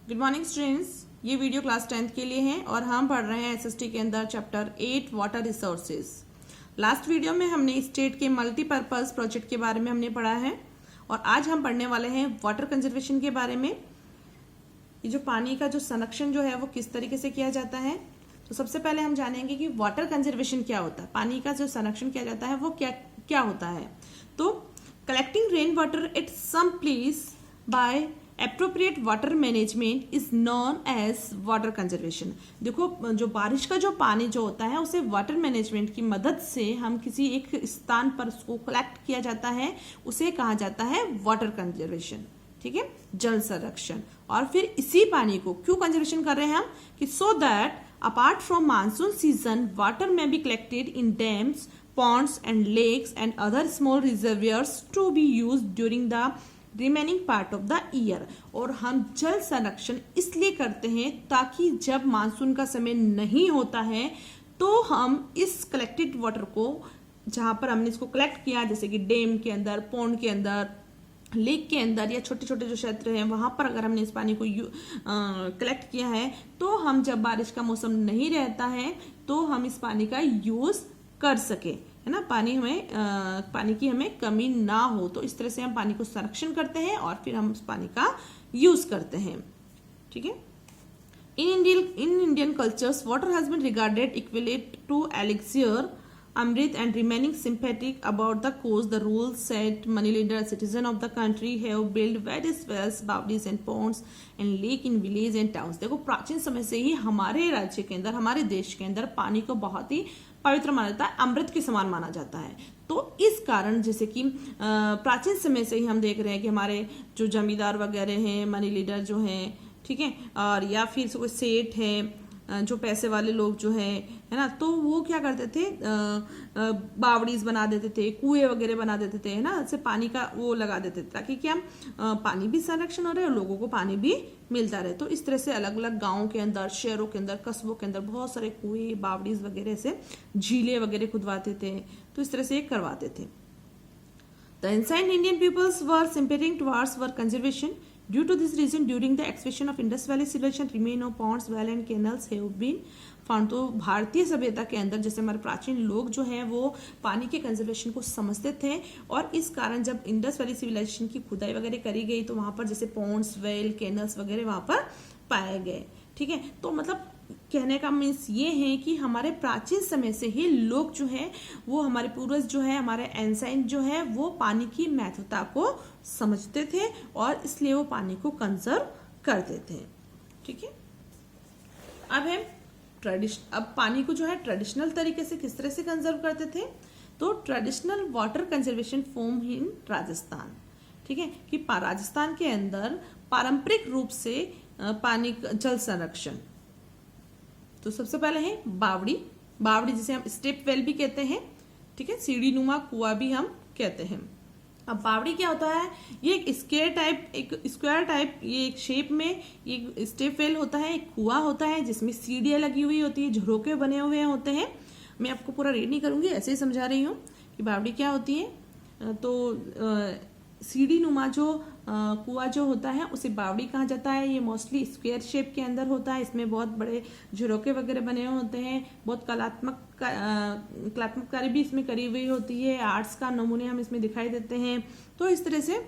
Good morning students, ये video class 10th के लिए है और हम पढ़ रहे हैं एसएसटी के अंदर chapter 8 water resources. Last video में हमने स्टेट के मल्टीपर्पज प्रोजेक्ट के बारे में हमने पढ़ा है और आज हम पढ़ने वाले हैं वाटर कंजर्वेशन के बारे में। ये जो पानी का जो संरक्षण जो है वो किस तरीके से किया जाता है। तो सबसे पहले हम जानेंगे कि वाटर कंजर्वेशन क्या होता है, पानी का जो संरक्षण किया जाता है वो क्या क्या होता है। तो collecting rain water at some place by appropriate water management is known as water conservation. देखो, जो बारिश का जो पानी जो होता है उसे वाटर मैनेजमेंट की मदद से हम किसी एक स्थान पर उसको कलेक्ट किया जाता है, उसे कहा जाता है वाटर कंजर्वेशन। ठीक है, जल संरक्षण। और फिर इसी पानी को क्यों कंजर्वेशन कर रहे हैं हम कि so that apart from monsoon season water में be collected in dams, ponds and lakes and other small reservoirs to be used during the remaining part of the year। और हम जल संरक्षण इसलिए करते हैं ताकि जब मानसून का समय नहीं होता है तो हम इस कलेक्टेड वाटर को, जहां पर हमने इसको कलेक्ट किया, जैसे कि डैम के अंदर, पॉन्ड के अंदर, लेक के अंदर या छोटे छोटे जो क्षेत्र हैं वहां पर अगर हमने इस पानी को कलेक्ट किया है तो हम जब बारिश का मौसम नहीं रहता है तो हम इस पानी का यूज कर सके, है ना। पानी की हमें कमी ना हो, तो इस तरह से हम पानी को संरक्षण करते हैं और फिर हम उस पानी का यूज करते हैं। ठीक है। In Indian cultures water has been regarded equivalent to elixir, amrit and remaining sympathetic about the cause, the rules set money lender citizen of the country have built various wells, बावड़ीज and ponds and lake in village and towns। देखो, प्राचीन समय से ही हमारे राज्य के अंदर, हमारे देश के अंदर पानी को बहुत ही पवित्र माना जाता है, अमृत के समान माना जाता है। तो इस कारण जैसे कि प्राचीन समय से ही हम देख रहे हैं कि हमारे जो जमींदार वगैरह हैं, मनी लीडर जो हैं, ठीक है, और या फिर कोई सेठ है, जो पैसे वाले लोग जो है ना, तो वो क्या करते थे, बावड़ीज बना देते थे, कुएं वगैरह बना देते थे, है ना, से पानी का वो लगा देते थे ताकि क्या पानी भी संरक्षण हो रहे और लोगों को पानी भी मिलता रहे। तो इस तरह से अलग अलग गाँव के अंदर, शहरों के अंदर, कस्बों के अंदर बहुत सारे कुएं, बावड़ीज वगैरह से झीलें वगैरह खुदवाते थे, तो इस तरह से करवाते थे। The ancient Indian peoples were sympathetic towards water conservation. Due to this reason, during the excavation of Indus Valley civilization, remains of ponds, wells and canals have been found। तो भारतीय सभ्यता के अंदर जैसे हमारे प्राचीन लोग जो हैं वो पानी के कंजर्वेशन को समझते थे और इस कारण जब इंडस वैली सिविलाइजेशन की खुदाई वगैरह करी गई तो वहां पर जैसे पॉन्ड्स, वेल, कैनल्स वगैरह वहां पर पाए गए। ठीक है, तो मतलब कहने का मीन्स ये है कि हमारे प्राचीन समय से ही लोग जो है वो, हमारे पूर्वज जो है, हमारे एंसाइंट जो है, वो पानी की महत्वता को समझते थे और इसलिए वो पानी को कंजर्व करते थे। ठीक है, अब पानी को जो है ट्रेडिशनल तरीके से किस तरह से कंजर्व करते थे, तो traditional water conservation form in Rajasthan. ठीक है, कि राजस्थान के अंदर पारंपरिक रूप से पानी जल संरक्षण, तो सबसे पहले है बावड़ी जिसे हम स्टेप वेल भी कहते हैं। ठीक है, सीढ़ी नुमा कुआं भी हम कहते हैं। अब बावड़ी क्या होता है, ये एक स्क्वायर टाइप ये एक शेप में एक स्टेप वेल होता है, एक कुआं होता है जिसमें सीढ़ियां लगी हुई होती है, झरोके बने हुए होते हैं। मैं आपको पूरा रीड नहीं करूंगी, ऐसे ही समझा रही हूँ कि बावड़ी क्या होती है। तो सीढ़ी नुमा जो कुआं जो होता है उसे बावड़ी कहा जाता है। ये मोस्टली स्क्वायर शेप के अंदर होता है, इसमें बहुत बड़े झरोके वगैरह बने हुए होते हैं, बहुत कलात्मक कार्य भी इसमें करी हुई होती है, आर्ट्स का नमूने हम इसमें दिखाई देते हैं। तो इस तरह से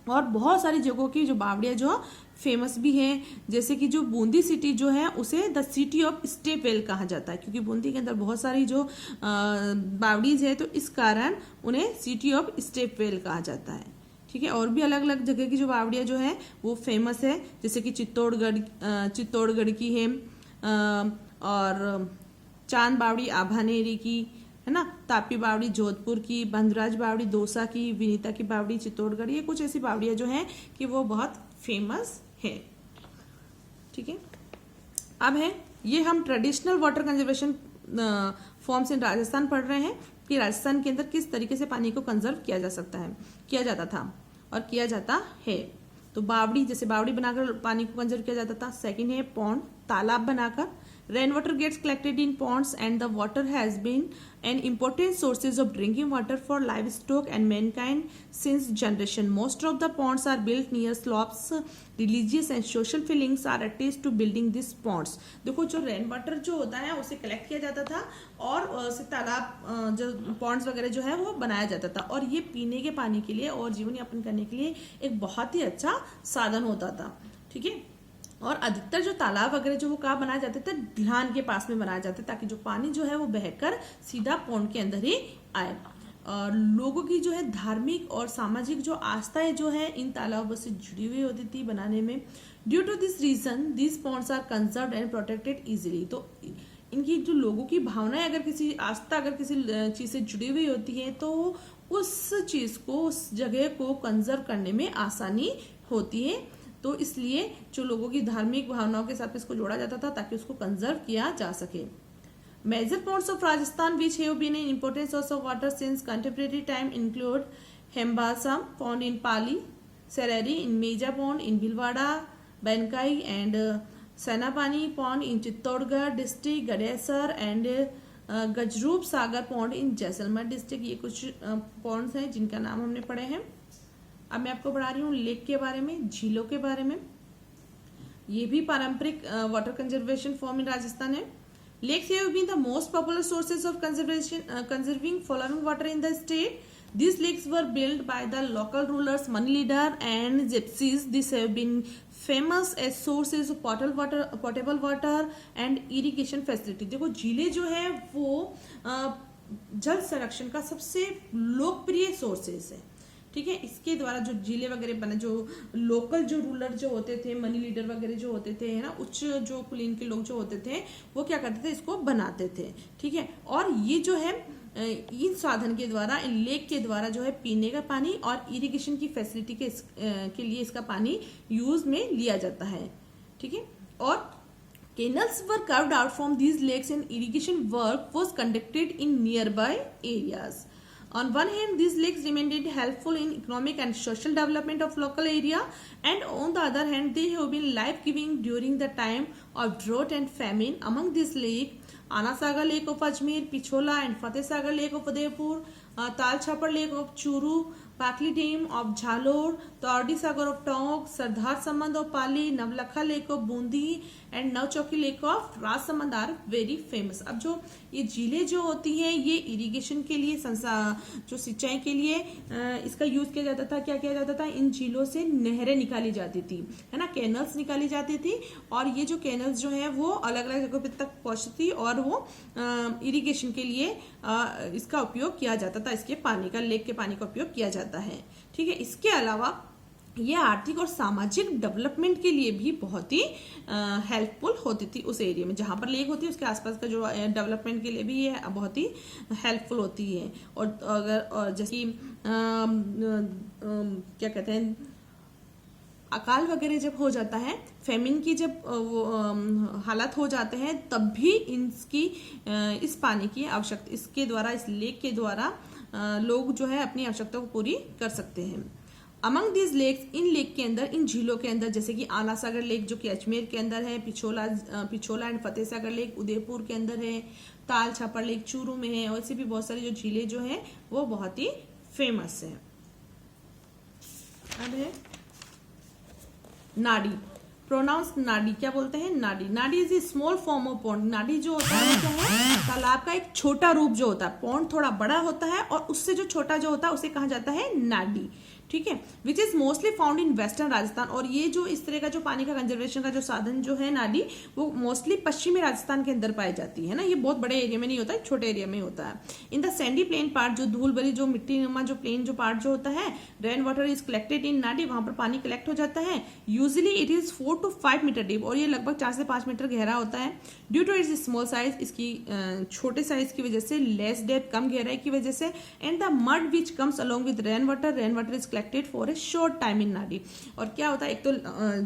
और बहुत सारी जगहों की जो बावड़ियाँ जो फेमस भी हैं, जैसे कि जो बूंदी सिटी जो है उसे the city of step well कहा जाता है, क्योंकि बूंदी के अंदर बहुत सारी जो बावड़ीज है तो इस कारण उन्हें सिटी ऑफ स्टेप वेल कहा जाता है। ठीक है, और भी अलग अलग जगह की जो बावड़ियाँ जो है वो फेमस है, जैसे कि चित्तौड़गढ़ की है, और चांद बावड़ी आभानेरी की, है ना, तापी बावड़ी जोधपुर की, बंधराज बावड़ी दौसा की, विनीता की बावड़ी चित्तौड़गढ़, ये कुछ ऐसी बावड़ियाँ जो हैं कि वो बहुत फेमस है। ठीक है, अब है ये हम traditional water conservation forms in Rajasthan पढ़ रहे हैं कि राजस्थान के अंदर किस तरीके से पानी को कंजर्व किया जा सकता है, किया जाता था और किया जाता है। तो बावड़ी, जैसे बावड़ी बनाकर पानी को कंजर्व किया जाता था। सेकंड है पॉन्ड, तालाब बनाकर। Rain water gets collected in ponds and the water has been an important sources of drinking water for livestock and mankind since generation. Most of the ponds are built near slopes. Religious and social feelings are attached to building these ponds. देखो जो rain water जो होता है उसे collect किया जाता था और उसे तालाब जो पॉन्ड्स वगैरह जो है वो बनाया जाता था और ये पीने के पानी के लिए और जीवन यापन करने के लिए एक बहुत ही अच्छा साधन होता था। ठीक है, और अधिकतर जो तालाब वगैरह जो वो कहाँ बनाए जाते थे, ढलान के पास में बनाए जाते ताकि जो पानी जो है वो बहकर सीधा पॉन्ड के अंदर ही आए। और लोगों की जो है धार्मिक और सामाजिक जो आस्थाएं जो है इन तालाबों से जुड़ी हुई होती थी बनाने में। Due to this reason this ponds are conserved and protected easily. तो इनकी जो लोगों की भावनाएं अगर किसी आस्था अगर किसी चीज से जुड़ी हुई होती है तो उस चीज को, उस जगह को कंजर्व करने में आसानी होती है। तो इसलिए जो लोगों की धार्मिक भावनाओं के साथ इसको जोड़ा जाता था ताकि उसको कंजर्व किया जा सके। Major ponds of Rajasthan which have been an important source of water since contemporary time include Hembasam pond in Pali, Sareri in Meja pond in Bhilwara, Bankai and Senapani pond in Chittorgarh district, Gadisar and Gajroop Sagar pond in Jaisalmer district. ये कुछ पॉन्ड्स हैं जिनका नाम हमने पढ़े हैं। अब मैं आपको पढ़ा रही हूँ लेक के बारे में, झीलों के बारे में। ये भी पारंपरिक water conservation form in Rajasthan है। Lakes have been the most popular sources of conserving following water in the state. These lakes were built by the local rulers, money leader and gypsies. These have been famous as sources of potable water and irrigation facility. देखो झीलें जो है वो जल संरक्षण का सबसे लोकप्रिय सोर्सेज है। ठीक है, इसके द्वारा जो झीलें वगैरह बने, जो लोकल जो रूलर जो होते थे, मनी लीडर वगैरह जो होते थे, है ना, उच्च जो कुलीन के लोग जो होते थे वो क्या करते थे, इसको बनाते थे। ठीक है, और ये जो है इन साधन के द्वारा, इन लेक के द्वारा जो है पीने का पानी और इरिगेशन की फैसिलिटी के लिए इसका पानी यूज में लिया जाता है। ठीक है, और canals were carved out from these lakes and irrigation work was conducted in nearby areas. On one hand, these lakes remained helpful in economic and social development of local area, and on the other hand, they have been life-giving during the time of drought and famine. Among these lakes, Ana Sagar Lake of Ajmer, Pichola and Fateh Sagar Lake of Udaipur, Tal Chapar Lake of Churu, Pakli Dam of Jhalor, Tordi Sagar of Tonk, Sardar Samand of Pali, Navlakha Lake of Bundi and Nauchoki lake of Rajsamand are very famous. अब जो ये झीलें जो होती हैं ये irrigation के लिए, जो सिंचाई के लिए इसका यूज किया जाता था। क्या किया जाता था, इन झीलों से नहरें निकाली जाती थी, है ना, कैनल्स निकाली जाती थी, और ये जो कैनल्स जो है वो अलग अलग जगहों तक पहुंचती थी और वो इरिगेशन के लिए इसका उपयोग किया जाता था, इसके पानी का, लेक के पानी का उपयोग किया जाता है। ठीक है, इसके अलावा ये आर्थिक और सामाजिक डेवलपमेंट के लिए भी बहुत ही हेल्पफुल होती थी। उस एरिया में जहां पर लेक होती है उसके आसपास का जो डेवलपमेंट के लिए भी ये बहुत ही हेल्पफुल होती है। और अगर जैसे क्या कहते हैं, अकाल वगैरह जब हो जाता है, फेमिन की जब हालत हो जाते हैं, तब भी इस पानी की आवश्यकता, इसके द्वारा, इस लेक के द्वारा लोग जो है अपनी आवश्यकता को पूरी कर सकते हैं। अमंग दीज लेक्स, इन लेक के अंदर, इन झीलों के अंदर, जैसे कि आना सागर लेक जो कि अजमेर के अंदर है, पिछोला एंड फतेह सागर लेक उदयपुर के अंदर है, ताल छापर लेक चूरू में है, और ऐसी भी बहुत सारी जो झीलें जो हैं वो बहुत ही फेमस है। अब है नाडी, प्रोनाउंस नाडी, क्या बोलते हैं, नाडी। नाडी is a small form of pond. नाडी जो होता है क्या है, तालाब का एक छोटा रूप जो होता है। पॉन्ड थोड़ा बड़ा होता है और उससे जो छोटा जो होता है उसे कहा जाता है नाडी। ठीक है, which is mostly found in western Rajasthan. और ये जो इस तरह का जो पानी का कंजर्वेशन का जो साधन जो है नाडी, वो मोस्टली पश्चिमी राजस्थान के अंदर पाई जाती है ना। ये बहुत बड़े एरिया में नहीं होता है, छोटे एरिया में होता है। In the sandy plain part, जो धूल भरी जो मिट्टी नुमा जो प्लेन जो पार्ट जो होता है, rain water is collected in नाडी, वहां पर पानी कलेक्ट हो जाता है। Usually it is 4 to 5 metre deep, और ये लगभग 4 से 5 मीटर गहरा होता है। Due to its small size, इसकी छोटे साइज की वजह से, लेस डेप्थ, कम गहराई की वजह से, and the mud which comes along with rain water is collected for a short time in नाडी। और क्या होता है, एक तो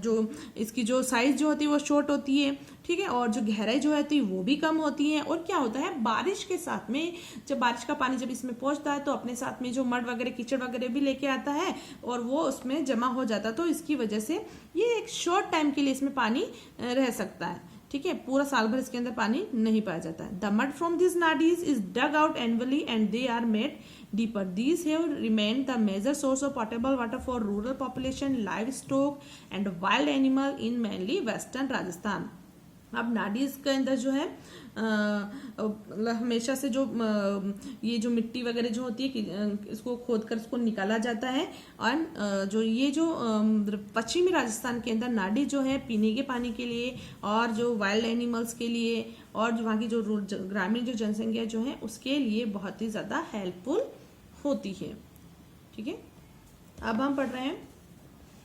जो इसकी जो साइज जो होती है वो शॉर्ट होती है, ठीक है, और जो गहराई जो होती है वो भी कम होती है। और क्या होता है, बारिश के साथ में, जब बारिश का पानी जब इसमें पहुंचता है तो अपने साथ में जो मड वगैरह, कीचड़ वगैरह भी लेके आता है और वो उसमें जमा हो जाता है। तो इसकी वजह से ये एक शॉर्ट टाइम के लिए इसमें पानी रह सकता है। ठीक है, पूरा साल भर इसके अंदर पानी नहीं पाया जाता है। The mud from this nadis is dug out annually and they are made deeper. These have remain the major source of portable water for rural population, live stock and wild animal in mainly western Rajasthan. अब नाडीज के अंदर जो है हमेशा से जो ये जो मिट्टी वगैरह जो होती है कि इसको खोद कर इसको निकाला जाता है। और जो ये जो पश्चिमी राजस्थान के अंदर नाडी जो है पीने के पानी के लिए और जो वाइल्ड एनिमल्स के लिए और जो वहाँ की जो ग्रामीण जो जनसंख्या जो है उसके लिए बहुत ही ज़्यादा हेल्पफुल होती है। ठीक है, अब हम पढ़ रहे हैं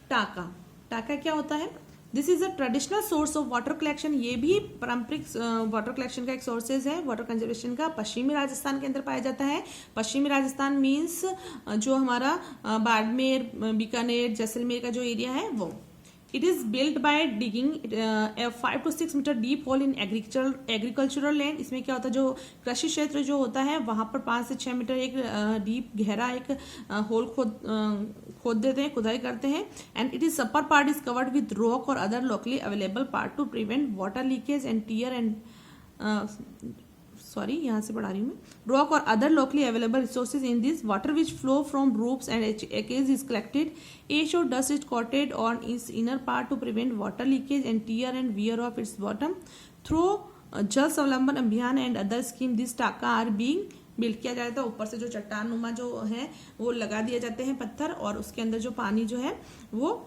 टाका। टाका क्या होता है? This is a traditional source of water collection. ये भी पारंपरिक वाटर कलेक्शन का एक सोर्सेज है वाटर कंजर्वेशन का। पश्चिमी राजस्थान के अंदर पाया जाता है। पश्चिमी राजस्थान मीन्स जो हमारा बाड़मेर, बीकानेर, जैसलमेर का जो एरिया है वो। It is built by digging 5 to 6 metre deep hole in agricultural land. इसमें क्या होता है, जो कृषि क्षेत्र जो होता है वहां पर 5 से 6 मीटर एक डीप गहरा एक होल खोद देते हैं, खुदाई करते हैं। And it is upper part is covered with rock और other locally available part to prevent water leakage and tear and यहाँ से पढ़ा रही हूँ मैं। रॉक और other locally available resources in this water which flow from roofs and aches is collected. Ash और dust is coated on its inner part to prevent water leakage and tear and wear of its bottom through जल स्वावलंबन अभियान and other scheme. This टाका are being build किया जाता है। ऊपर से जो चट्टान नुमा जो है वो लगा दिए जाते हैं पत्थर, और उसके अंदर जो पानी जो है वो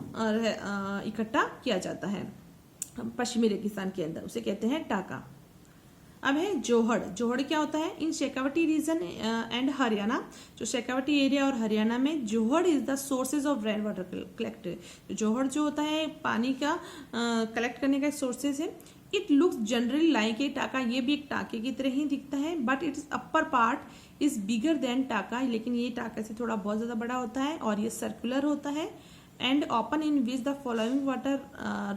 इकट्ठा किया जाता है पश्चिमी रेगिस्तान के अंदर, उसे कहते हैं टाका। अब है जोहड़। जोहड़ क्या होता है? In Shekhawati region and Haryana, जो शेखावटी एरिया और हरियाणा में johad is the sources of rain water collected. जोहड़ जो होता है पानी का कलेक्ट करने का सोर्सेज है। It looks generally like a टाका, ये भी एक टाके की तरह ही दिखता है, but it's upper part is bigger than टाका, लेकिन ये टाका से थोड़ा बहुत ज्यादा बड़ा होता है और ये सर्कुलर होता है। and open in which the following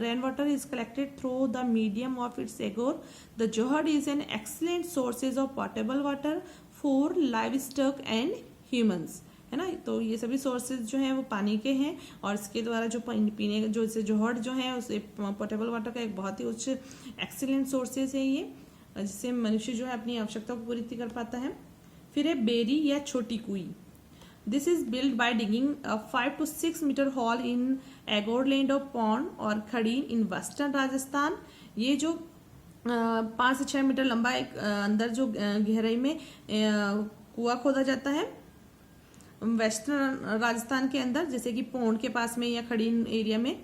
rainwater is collected through the medium of its agor. The Johar is an excellent sources of potable water for livestock and humans, है ना। तो ये सभी सोर्सेज जो हैं वो पानी के हैं और इसके द्वारा जो पीने जो इसे जोहड़ जो है उसे पोर्टेबल वाटर का एक बहुत ही उच्च एक्सीलेंट सोर्सेज है ये, जिससे मनुष्य जो है अपनी आवश्यकता को पूरी कर पाता है। फिर है बेरी या छोटी कुई। This is built by digging a 5 to 6 meter hole in Agorland of Pond और खड़ी in Western राजस्थान। ये जो 5 से 6 मीटर लंबा एक अंदर जो गहराई में कुआं खोदा जाता है वेस्टर्न राजस्थान के अंदर, जैसे कि पोंड के पास में या खड़ी एरिया में।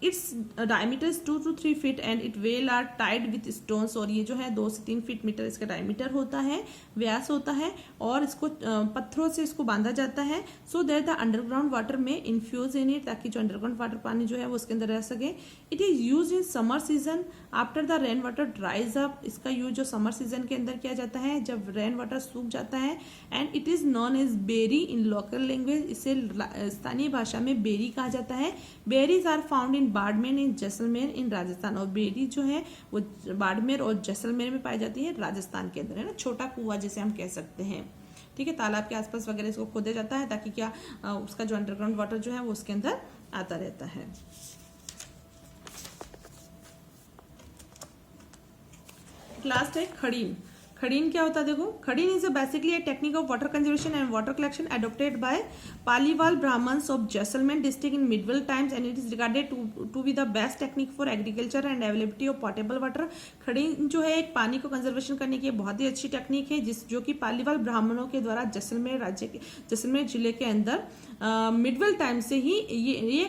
Its diameter is 2 to 3 feet and it well are tied with stones. और ये जो है 2 से 3 फीट मीटर इसका डायमीटर होता है, व्यास होता है, और इसको पत्थरों से इसको बांधा जाता है so that the underground water में इन्फ्यूज इन इट, ताकि जो अंडरग्राउंड वाटर पानी जो है वो उसके अंदर रह सके। It is use in summer season after the rain water ड्राइज up. इसका यूज जो समर सीजन के अंदर किया जाता है जब रेन वाटर सूख जाता है। And it is known as beri in local language, इसे स्थानीय भाषा में बेरी कहा जाता है। Beris are found in Barmer in Jaisalmer in Rajasthan. और बेरी जो है वो बाड़मेर और जैसलमेर में पाई जाती है राजस्थान के अंदर, है ना। छोटा कुआं जैसे हम कह सकते हैं, ठीक है। तालाब के आसपास वगैरह इसको खोदा जाता है ताकि क्या उसका जो अंडरग्राउंड वाटर जो है वो उसके अंदर आता रहता है। लास्ट है खड़ीन। खड़ीन क्या होता है देखो। Khadin is basically a technique of water conservation and water collection adopted by Paliwal Brahmins of Jaisalmer district in medieval times and it is regarded to be the best technique for agriculture and availability of portable water. खड़ीन जो है एक पानी को conservation करने की बहुत ही अच्छी टेक्निक है जो कि पालीवाल ब्राह्मणों के द्वारा जैसलमेर जिले के अंदर मिडवल टाइम से ही ये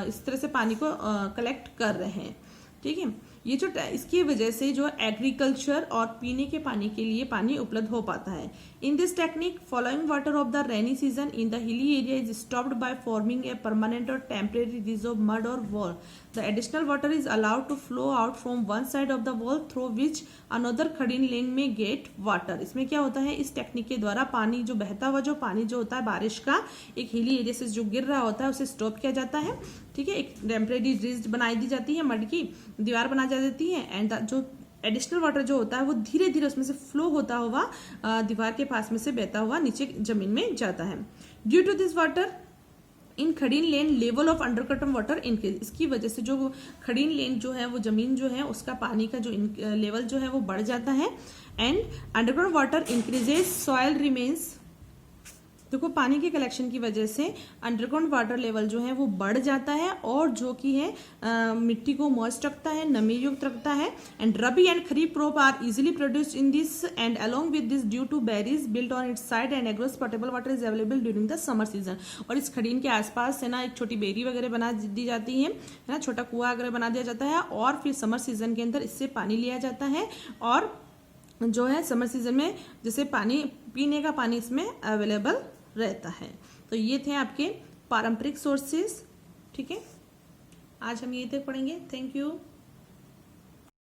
इस तरह से पानी को कलेक्ट कर रहे हैं, ठीक है। ये जो इसकी वजह से जो एग्रीकल्चर और पीने के पानी के लिए पानी उपलब्ध हो पाता है। In this technique following water of the rainy season in the hilly area is stopped by forming a permanent और टेम्परेरी रिज ऑफ मड और wall. The additional water is allowed to flow out from one side of the wall through which another khadin land में get water. इसमें क्या होता है, इस technique के द्वारा पानी जो बहता हुआ जो पानी जो होता है बारिश का एक हिली एरिया से जो गिर रहा होता है उसे स्टॉप किया जाता है, ठीक है। एक टेम्परेरी रिज बनाई दी जाती है, मड की दीवार बना देती है एंड जो एडिशनल वाटर जो होता है वो धीरे धीरे उसमें से फ्लो होता हुआ दीवार के पास में से बहता हुआ नीचे जमीन में जाता है। Due to this water in khadin land level of underground water increase, इसकी वजह से जो खड़ीन लेन जो है वो जमीन जो है उसका पानी का जो लेवल जो है वो बढ़ जाता है। And underground water increases, soil remains, देखो पानी के कलेक्शन की वजह से अंडरग्राउंड वाटर लेवल जो है वो बढ़ जाता है और जो कि है मिट्टी को मॉइस्ट रखता है, नमी युक्त रखता है। And rabi and kharif crop are easily produced in this and along with this due to barriers built on its side and across portable water is available during the summer season. और इस खड़ीन के आसपास है ना एक छोटी बेरी वगैरह बना दी जाती है ना, छोटा कुआं वगैरह बना दिया जाता है और फिर समर सीजन के अंदर इससे पानी लिया जाता है और जो है समर सीजन में जैसे पानी पीने का पानी इसमें अवेलेबल रहता है। तो ये थे आपके पारंपरिक सोर्सेज। ठीक है, आज हम ये तक पढ़ेंगे। Thank you.